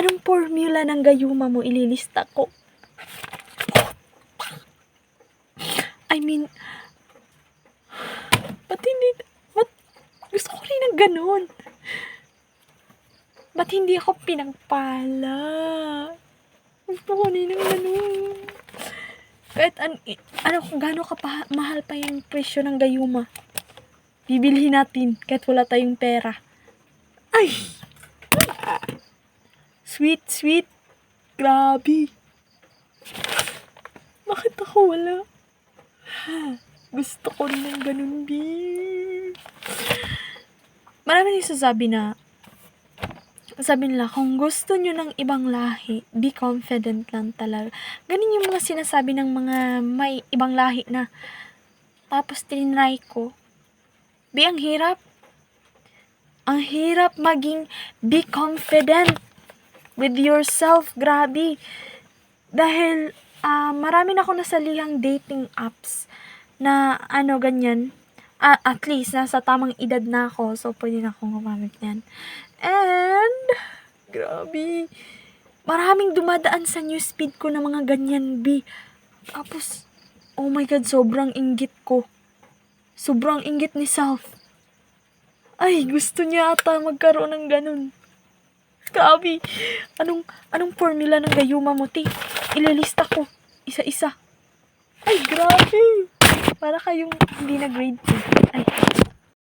Anong formula ng gayuma mo ililista ko? I mean, ba't gusto ko rin ng ganun? Ba't hindi ako pinagpala? Gusto ko rin ng ganun. Kahit gano'n mahal pa yung presyo ng gayuma. Bibilhin natin kahit wala tayong pera. Ay! Sweet. Grabe. Bakit ako wala? Gusto ko rin ng ganun, B. Marami nagsasabi na, sabi nila, kung gusto nyo ng ibang lahi, be confident lang talaga. Ganun yung mga sinasabi ng mga may ibang lahi na. Tapos tinry ko. B, ang hirap. Ang hirap maging be confident with yourself. Grabe. Dahil marami na ako nasalihang dating apps na ganyan. At least, nasa tamang edad na ako. So, pwede na akong gumamit yan. And, grabe. Maraming dumadaan sa newsfeed ko na mga ganyan, B. Tapos, oh my God, sobrang inggit ko. Sobrang inggit ni Self. Ay, gusto niya ata magkaroon ng ganun. Grabe. Anong formula ng gayuma mo, Ti? Ililista ko. Isa-isa. Ay, grabe. Para kayong hindi na grade 2. Ay.